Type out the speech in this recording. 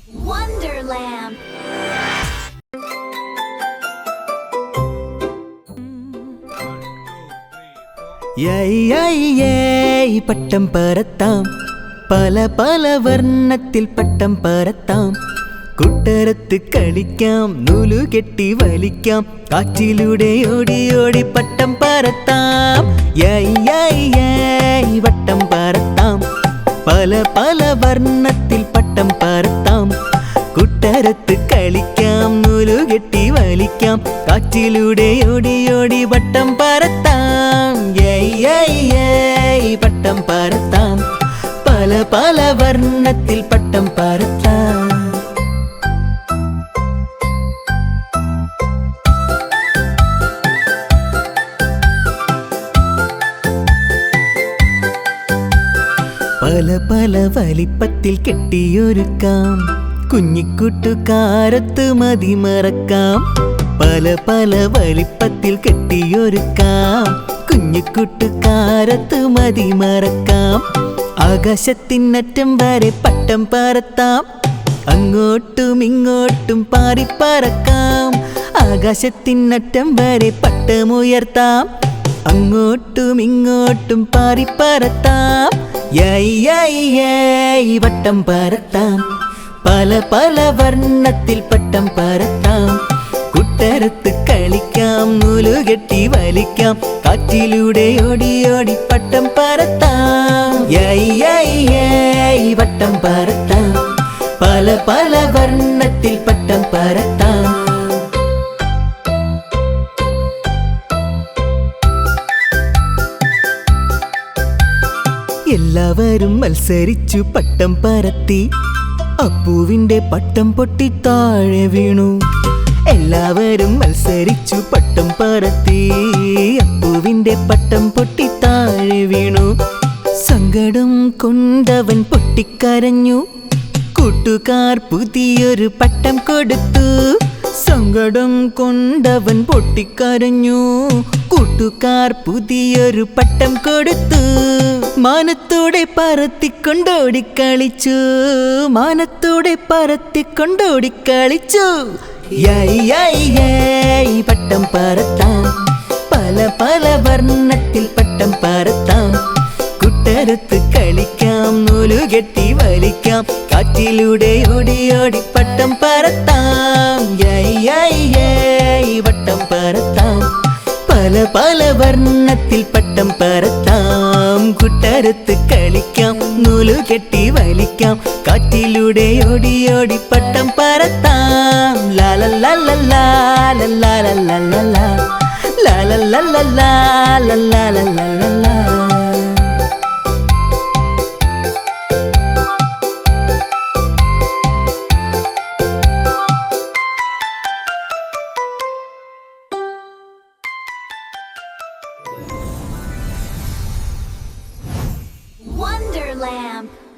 Wonderland. പട്ടം പറത്താം, പല പല വർണ്ണത്തിൽ പട്ടം പറത്താം. കുട്ടരത്ത് കളിക്കാം, നൂലുകെട്ടി വലിക്കാം, കാറ്റിലൂടെ ഓടി ഓടി പട്ടം പറത്താം. വട്ടം പറത്താം, പല പല വർണ്ണത്തിൽ പട്ടം പറത്താം. കുട്ടരത്ത് കളിക്കാം, നൂലുകെട്ടി വലിക്കാം, കാറ്റിലൂടെ ഓടി ഓടി വട്ടം പറത്താം. പട്ടം പറത്താം, പല പല വർണ്ണത്തിൽ പട്ടം പറത്താം. പല പല വലിപ്പത്തിൽ കെട്ടിയൊരുക്കാം, കുഞ്ഞിക്കുട്ടുകാരത്ത് മതി മറക്കാം. പല പല വലിപ്പത്തിൽ കെട്ടിയൊരുക്കാം, കുഞ്ഞിക്കുട്ടുകാരത്ത് മതി മറക്കാം. ആകാശത്തിനറ്റം വരെ പട്ടം പറത്താം, അങ്ങോട്ടും ഇങ്ങോട്ടും പാറിപ്പറക്കാം. ആകാശത്തിനറ്റം വരെ പട്ടമുയർത്താം, അങ്ങോട്ടും ഇങ്ങോട്ടും പാറിപ്പറത്താം. വട്ടം പറത്താം, പല പല വർണ്ണത്തിൽ പട്ടം പറത്താം. കുട്ടരത്ത് കളിക്കാം, നൂലുകെട്ടി വലിക്കാം, കാറ്റിലൂടെ ഓടി ഓടി പട്ടം പറത്താം. വട്ടം പറത്താം, പല പല വർണ്ണത്തിൽ പട്ടം പറത്താം. എല്ലാവരും മത്സരിച്ചു പട്ടം പറത്തി, അപ്പുവിന്റെ പട്ടം പൊട്ടി താഴെ വീണു. എല്ലാവരും മത്സരിച്ചു പട്ടം പറത്തി, അപ്പുവിന്റെ പട്ടം പൊട്ടി താഴെ വീണു. സങ്കടം കൊണ്ടവൻ പൊട്ടിക്കരഞ്ഞു, കൂട്ടുകാർ പുതിയൊരു പട്ടം കൊടുത്തു. സങ്കടം കൊണ്ടവൻ പൊട്ടിക്കരഞ്ഞു, കൂട്ടുകാർ പുതിയൊരു പട്ടം കൊടുത്തു. മാനത്തോടെ പറത്തിക്കൊണ്ടോടിക്കളിച്ചു, മാനത്തോടെ പറത്തിക്കൊണ്ടോടിക്കളിച്ചു. പട്ടം പറത്താം, പല പല വർണ്ണത്തിൽ പട്ടം പറത്താം. കുട്ടരത്ത് കളിക്കാം, നൂലുകെട്ടി വലിക്കാം, കാറ്റിലൂടെ ഓടി ഓടി പട്ടം പറത്താം. വട്ടം പറത്താം, പല പല വർണ്ണത്തിൽ പട്ടം പറത്താം. കുട്ടരത്ത് കളിക്കാം, നൂലുകെട്ടി വലിക്കാം, കാറ്റിലൂടെ ഓടി ഓടി പട്ടം പറത്താം. ലാലല്ലാലല്ലാ ലാലല്ലാലല്ലാ ലാലല്ലാലല്ലാ ലാലല്ലാലല്ലാ. Wonderland.